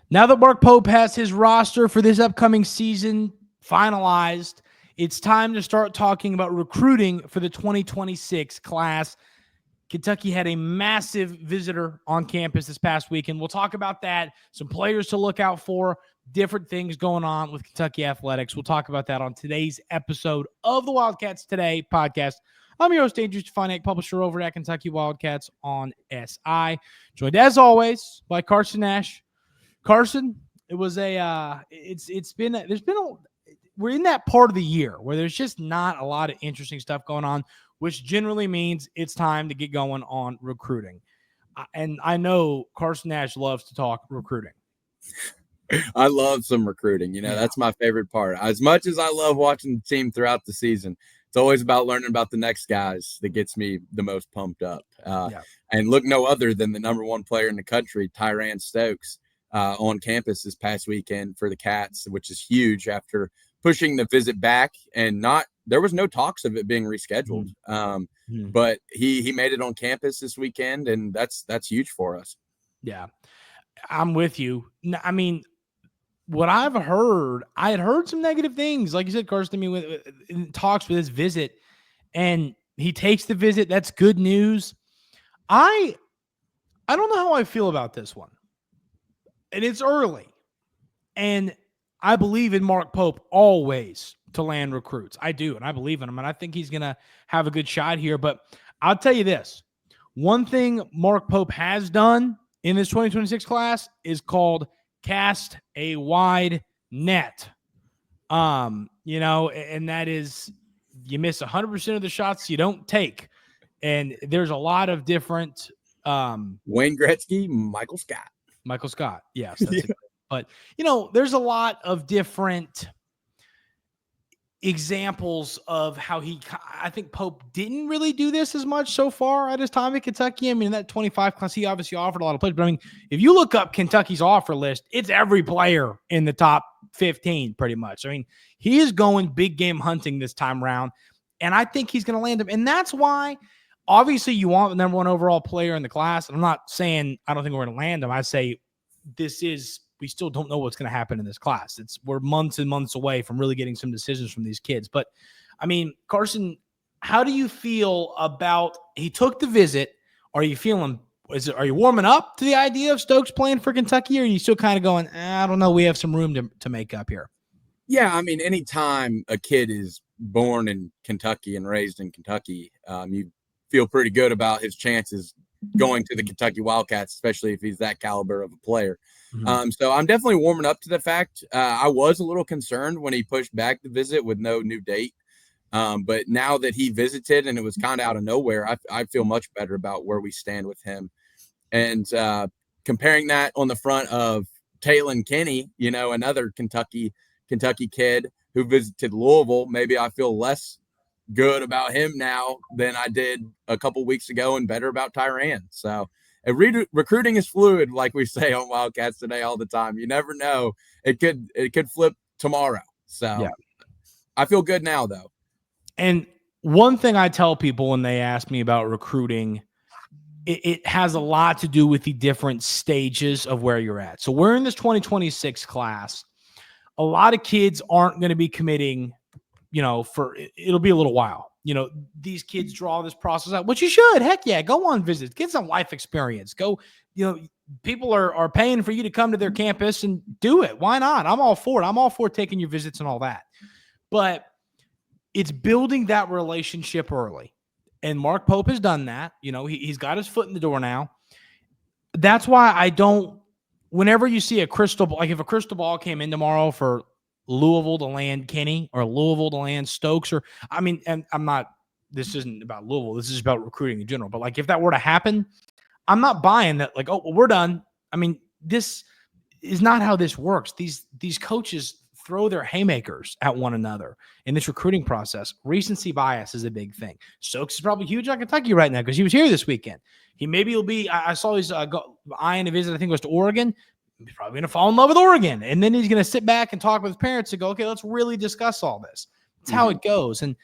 Now that Mark Pope has his roster for this upcoming season finalized, it's time to start talking about recruiting for the 2026 class. Kentucky had a massive visitor on campus this past weekend. We'll talk about that, some players to look out for, different things going on with Kentucky athletics. We'll talk about that on today's episode of the Wildcats Today podcast. I'm your host, Stefaniak, publisher over at Kentucky Wildcats on SI. Joined as always by Carson Nash. Carson, we're in that part of the year where there's just not a lot of interesting stuff going on, which generally means it's time to get going on recruiting. And I know Carson Nash loves to talk recruiting. I love some recruiting. That's my favorite part. As much as I love watching the team throughout the season, it's always about learning about the next guys that gets me the most pumped up. And look no other than the number one player in the country, Tyran Stokes, on campus this past weekend for the Cats, which is huge after pushing the visit back and there was no talks of it being rescheduled. But he made it on campus this weekend, and that's huge for us. Yeah, I'm with you. I mean, what I had heard some negative things, like you said, Carson, in talks with his visit, and he takes the visit. That's good news. I don't know how I feel about this one. And it's early. And I believe in Mark Pope always to land recruits. I do, and I believe in him, and I think he's going to have a good shot here. But I'll tell you this. One thing Mark Pope has done in this 2026 class is called cast a wide net. And that is you miss 100% of the shots you don't take. And there's a lot of different Wayne Gretzky, Michael Scott. Yes. But, there's a lot of different examples of how I think Pope didn't really do this as much so far at his time at Kentucky. I mean, in that 25 class, he obviously offered a lot of players. But, I mean, if you look up Kentucky's offer list, it's every player in the top 15 pretty much. I mean, he is going big game hunting this time around, and I think he's going to land him. And that's why – obviously, you want the number one overall player in the class. And I'm not saying I don't think we're going to land him. I say we still don't know what's going to happen in this class. We're months and months away from really getting some decisions from these kids. But, I mean, Carson, how do you feel about he took the visit? Are you warming up to the idea of Stokes playing for Kentucky? Or are you still kind of going, I don't know, we have some room to make up here? Yeah, I mean, anytime a kid is born in Kentucky and raised in Kentucky, you feel pretty good about his chances going to the Kentucky Wildcats, especially if he's that caliber of a player. So I'm definitely warming up to the fact. I was a little concerned when he pushed back the visit with no new date. But now that he visited and it was kind of out of nowhere, I feel much better about where we stand with him. And comparing that on the front of Talon Kenny, another Kentucky kid who visited Louisville, maybe I feel less good about him now than I did a couple weeks ago, and better about Tyran. So recruiting is fluid, like we say on Wildcats Today all the time. You never know. It could flip tomorrow. So yeah. I feel good now, though. And one thing I tell people when they ask me about recruiting, it has a lot to do with the different stages of where you're at. So we're in this 2026 class. A lot of kids aren't going to be committing it'll be a little while. These kids draw this process out, which you should. Heck yeah, go on visits, get some life experience. Go, people are paying for you to come to their campus and do it. Why not? I'm all for it. I'm all for taking your visits and all that. But it's building that relationship early. And Mark Pope has done that. He's got his foot in the door now. That's why whenever you see a crystal ball, like if a crystal ball came in tomorrow for Louisville to land Kenny or Louisville to land Stokes, and this isn't about Louisville. This is about recruiting in general. But like, if that were to happen, I'm not buying that. Like, we're done. I mean, this is not how this works. These coaches throw their haymakers at one another in this recruiting process. Recency bias is a big thing. Stokes is probably huge on Kentucky right now because he was here this weekend. He maybe will be. I saw he's eyeing a visit. I think it was to Oregon. He's probably going to fall in love with Oregon. And then he's going to sit back and talk with his parents and go, okay, let's really discuss all this. That's how it goes. And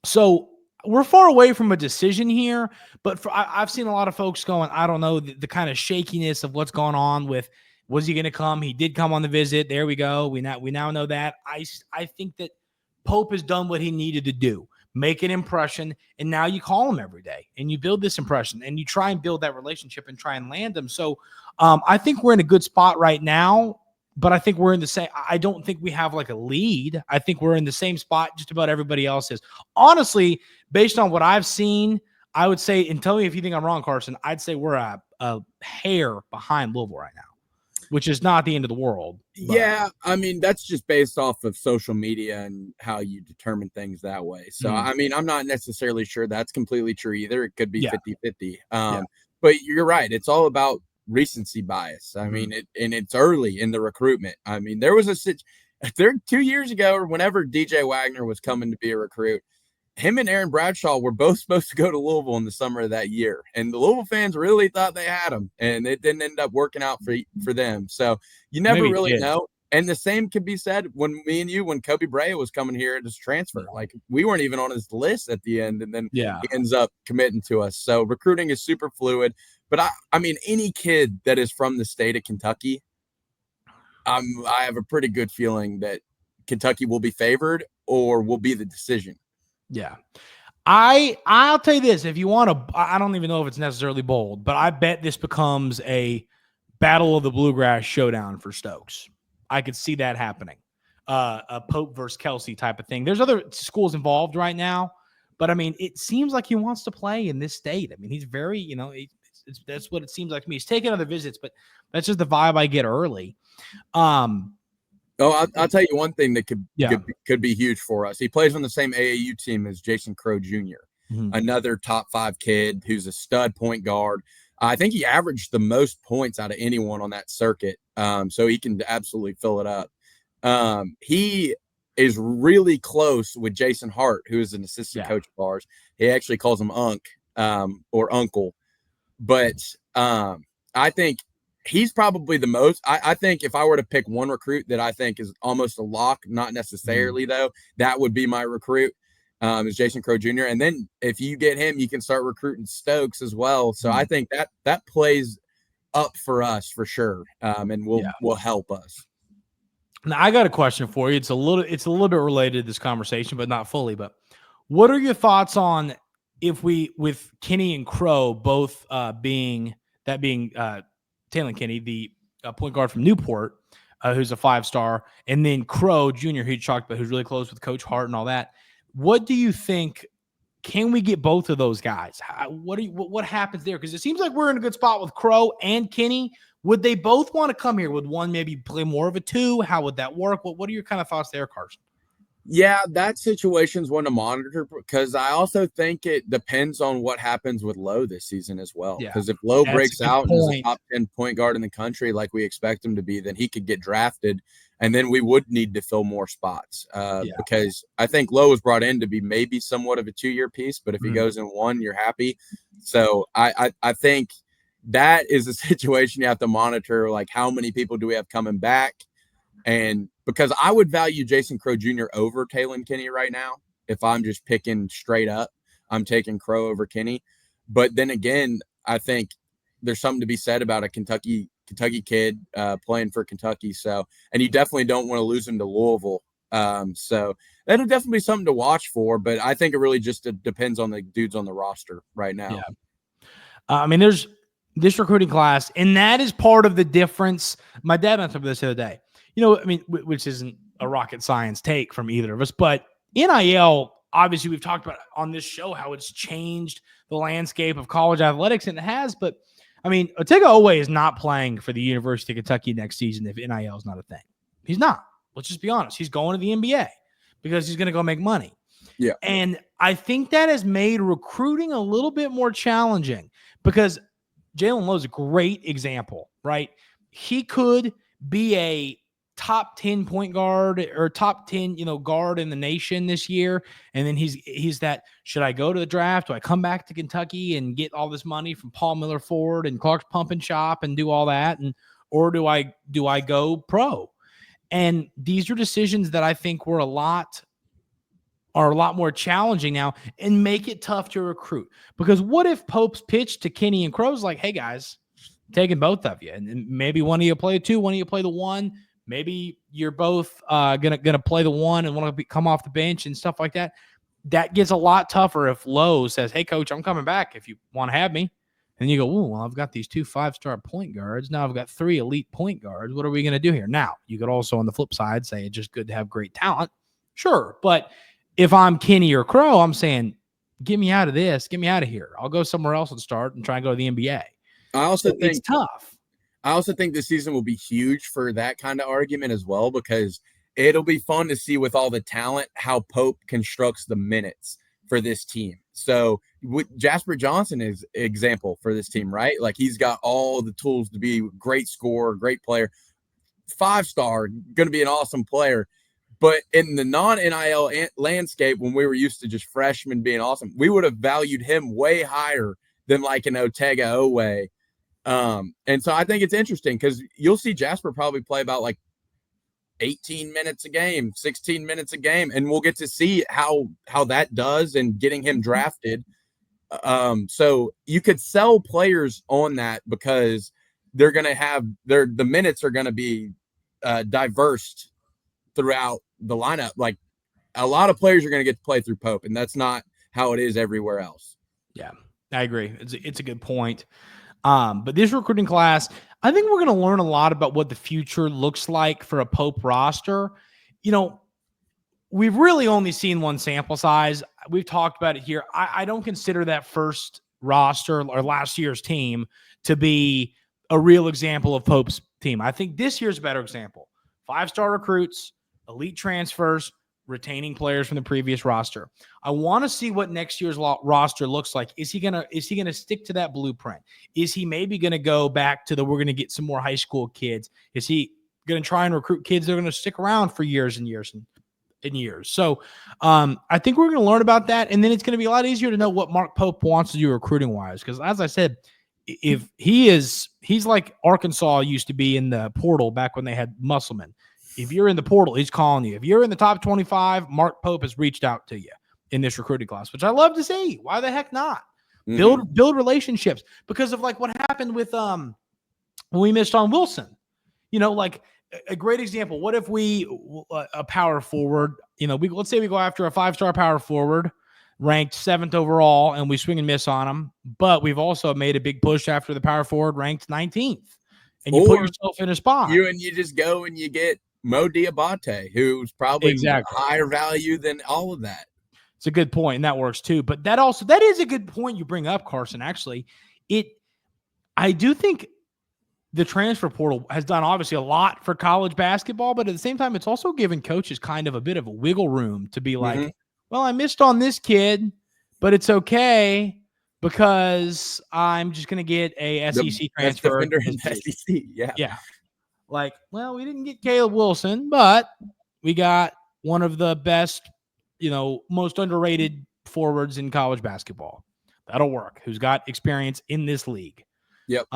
so we're far away from a decision here, but I've seen a lot of folks going, I don't know, the kind of shakiness of what's going on with, was he going to come? He did come on the visit. There we go. We now know that. I think that Pope has done what he needed to do, make an impression, and now you call him every day and you build this impression and you try and build that relationship and try and land them. So I think we're in a good spot right now, but I think we're in the same. I don't think we have like a lead. I think we're in the same spot just about everybody else is. Honestly, based on what I've seen, I would say, and tell me if you think I'm wrong, Carson, I'd say we're a hair behind Louisville right now, which is not the end of the world. But. Yeah, I mean, that's just based off of social media and how you determine things that way. So, I mean, I'm not necessarily sure that's completely true either. It could be 50-50. But you're right. It's all about recency bias. I mean, it's early in the recruitment. I mean, there 2 years ago or whenever DJ Wagner was coming to be a recruit, him and Aaron Bradshaw were both supposed to go to Louisville in the summer of that year. And the Louisville fans really thought they had him, and it didn't end up working out for them. So you never really know. And the same could be said when Kobe Bryant was coming here as transfer. Like, we weren't even on his list at the end, and then he ends up committing to us. So recruiting is super fluid. But I mean, any kid that is from the state of Kentucky, I have a pretty good feeling that Kentucky will be favored or will be the decision. Yeah. I'll tell you this, if you want to, I don't even know if it's necessarily bold, but I bet this becomes a battle of the bluegrass showdown for Stokes. I could see that happening. A Pope versus Kelsey type of thing. There's other schools involved right now, but I mean, it seems like he wants to play in this state. I mean, he's very, that's what it seems like to me. He's taking other visits, but that's just the vibe I get early. I'll tell you one thing that could be huge for us. He plays on the same AAU team as Jason Crow Jr., another top 5 kid who's a stud point guard. I think he averaged the most points out of anyone on that circuit, so he can absolutely fill it up. He is really close with Jason Hart, who is an assistant coach of ours. He actually calls him Unc or Uncle. But I think he's probably the most. I think if I were to pick one recruit that I think is almost a lock, not necessarily though, that would be my recruit, is Jason Crow Jr. And then if you get him, you can start recruiting Stokes as well. So I think that plays up for us for sure, and will help us. Now I got a question for you. It's a little bit related to this conversation, but not fully. But what are your thoughts on if we, with Kenny and Crow both being Taylor Kenny, the point guard from Newport, who's a 5-star, and then Crow Jr., who you talked about, who's really close with Coach Hart and all that. What do you think? Can we get both of those guys? What happens there? Because it seems like we're in a good spot with Crow and Kenny. Would they both want to come here? Would one maybe play more of a 2? How would that work? What are your kind of thoughts there, Carson? Yeah, that situation's one to monitor because I also think it depends on what happens with Lowe this season as well. Because if Lowe breaks out and is a top 10 point guard in the country like we expect him to be, then he could get drafted, and then we would need to fill more spots. Because I think Lowe was brought in to be maybe somewhat of a 2-year piece, but if he goes in 1, you're happy. So I think that is a situation you have to monitor, like how many people do we have coming back? And because I would value Jason Crow Jr. over Taylor Kenny right now. If I'm just picking straight up, I'm taking Crow over Kenny. But then again, I think there's something to be said about a Kentucky kid playing for Kentucky. So, and you definitely don't want to lose him to Louisville. So that'll definitely be something to watch for. But I think it really just depends on the dudes on the roster right now. Yeah. I mean, there's this recruiting class, and that is part of the difference. My dad went through this the other day. I mean, which isn't a rocket science take from either of us, but NIL, obviously we've talked about on this show how it's changed the landscape of college athletics, and it has, but I mean, Otega Owe is not playing for the University of Kentucky next season if NIL is not a thing. He's not. Let's just be honest. He's going to the NBA because he's going to go make money. Yeah. And I think that has made recruiting a little bit more challenging because Jalen Lowe's a great example, right? He could be a top 10 point guard or top 10, guard in the nation this year. And then he's that, should I go to the draft? Do I come back to Kentucky and get all this money from Paul Miller Ford and Clark's Pump and Shop and do all that? Or do I go pro? And these are decisions that I think were a lot are a lot more challenging now and make it tough to recruit. Because what if Pope's pitch to Kenny and Crow's like, hey, guys, taking both of you, and maybe one of you play the 2, one of you play the 1. Maybe you're both gonna play the 1 and want to come off the bench and stuff like that. That gets a lot tougher if Lowe says, hey, coach, I'm coming back if you want to have me. And you go, oh, well, I've got these 2 5-star point guards. Now I've got 3 elite point guards. What are we going to do here? Now, you could also on the flip side say it's just good to have great talent. Sure. But if I'm Kenny or Crow, I'm saying, get me out of this. Get me out of here. I'll go somewhere else and start and try and go to the NBA. I also think it's tough. I also think this season will be huge for that kind of argument as well, because it'll be fun to see with all the talent how Pope constructs the minutes for this team. So Jasper Johnson is an example for this team, right? Like he's got all the tools to be a great scorer, great player, 5-star, going to be an awesome player. But in the non-NIL landscape, when we were used to just freshmen being awesome, we would have valued him way higher than like an Otega Owe. And so I think it's interesting because you'll see Jasper probably play about like 18 minutes a game, 16 minutes a game, and we'll get to see how that does and getting him drafted. So you could sell players on that because they're going to have the minutes are going to be diverse throughout the lineup. Like a lot of players are going to get to play through Pope, and that's not how it is everywhere else. Yeah, I agree. It's a good point. But this recruiting class, I think we're going to learn a lot about what the future looks like for a Pope roster. You know, we've really only seen one sample size. We've talked about it here. I don't consider that first roster or last year's team to be a real example of Pope's team. I think this year's a better example. 5-star recruits, elite transfers, retaining players from the previous roster. I want to see what next year's roster looks like. Is he gonna stick to that blueprint? Is he maybe gonna go back to we're gonna get some more high school kids? Is he gonna try and recruit kids that are gonna stick around for years and years and years? So I think we're gonna learn about that, and then it's gonna be a lot easier to know what Mark Pope wants to do recruiting wise. Because as I said, if he's like Arkansas used to be in the portal back when they had Musselman. If you're in the portal, he's calling you. If you're in the top 25, Mark Pope has reached out to you in this recruiting class, which I love to see. Why the heck not? Mm-hmm. Build relationships because of like what happened with when we missed on Wilson. You know, like a great example. What if a power forward? You know, let's say we go after a 5-star power forward, ranked 7th overall, and we swing and miss on him. But we've also made a big push after the power forward ranked 19th, and you put yourself in a spot. You just go and you get Mo Diabate, who's probably higher value than all of that. It's a good point, and that works too. But that is a good point you bring up, Carson. Actually, I do think the transfer portal has done obviously a lot for college basketball, but at the same time, it's also given coaches kind of a bit of a wiggle room to be like, well, I missed on this kid, but it's okay because I'm just going to get a SEC transfer. SEC, yeah. Like, well, we didn't get Caleb Wilson, but we got one of the best, most underrated forwards in college basketball. That'll work. Who's got experience in this league. Yep.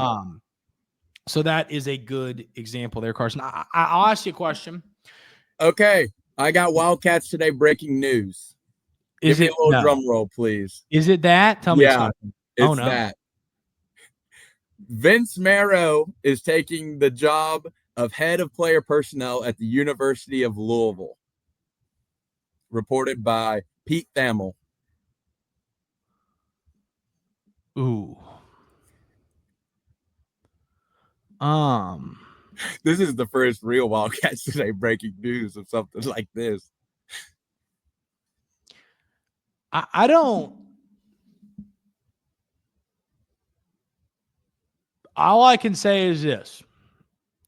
So that is a good example there, Carson. I'll ask you a question. Okay. I got Wildcats Today breaking news. Give me a little drum roll, please. Is it that? Tell me something. It's that. Vince Marrow is taking the job of head of player personnel at the University of Louisville. Reported by Pete Thamel. Ooh. This is the first real Wildcats Today breaking news of something like this. I don't. All I can say is this,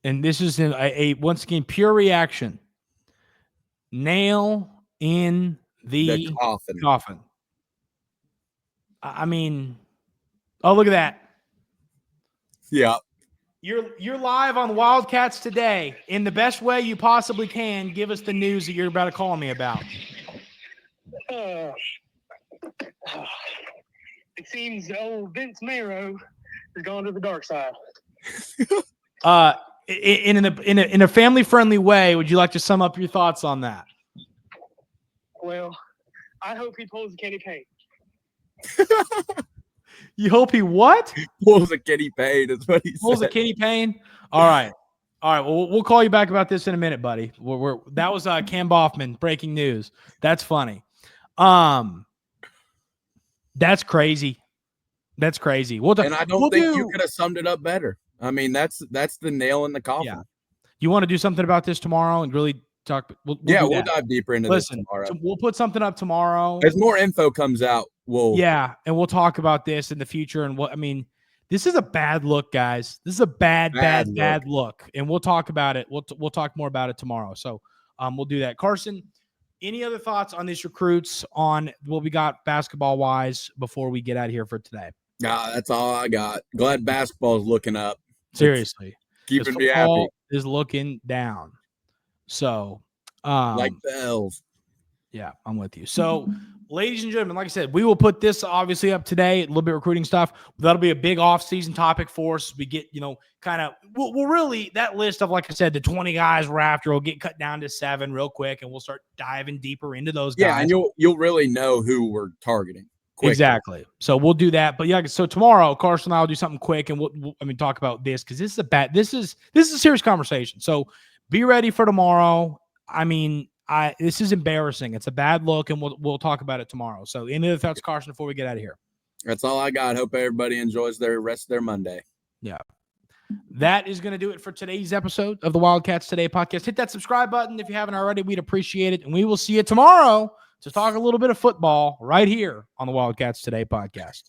and this is a once again pure reaction. Nail in the coffin. I mean, oh, look at that. Yeah. You're live on Wildcats Today in the best way you possibly can. Give us the news that you're about to call me about. It seems old Vince Marrow has gone to the dark side. In a family-friendly way, would you like to sum up your thoughts on that? Well, I hope he pulls a Kenny Payne. You hope he what? Pulls a Kenny Payne is what he Pulls a said. Kenny Payne? All right. Well, we'll call you back about this in a minute, buddy. That was Cam Boffman breaking news. That's funny. That's crazy. That's crazy. And I don't think you could have summed it up better. I mean, that's the nail in the coffin. Yeah. You want to do something about this tomorrow and really talk? We'll dive deeper into this tomorrow. So we'll put something up tomorrow. As more info comes out, and we'll talk about this in the future. And this is a bad look, guys. This is a bad look. And we'll talk about it. We'll talk more about it tomorrow. So we'll do that. Carson, any other thoughts on these recruits on what we got basketball wise before we get out of here for today? Nah, that's all I got. Glad basketball is looking up. Seriously. Keeping me happy. Is looking down. So like the L's. Yeah, I'm with you. So, ladies and gentlemen, like I said, we will put this obviously up today, a little bit of recruiting stuff. That'll be a big off-season topic for us. We get, we'll really, that list of, like I said, the 20 guys we're after will get cut down to 7 real quick, and we'll start diving deeper into those guys. Yeah, and you'll really know who we're targeting. Quickly. Exactly. So we'll do that. But yeah, so tomorrow, Carson and I will do something quick, and we'll talk about this because this is a serious conversation. So be ready for tomorrow. I mean, this is embarrassing. It's a bad look, and we'll talk about it tomorrow. So any other thoughts, Carson, before we get out of here? That's all I got. Hope everybody enjoys their rest of their Monday. Yeah. That is going to do it for today's episode of the Wildcats Today Podcast. Hit that subscribe button if you haven't already. We'd appreciate it. And we will see you tomorrow to talk a little bit of football right here on the Wildcats Today Podcast.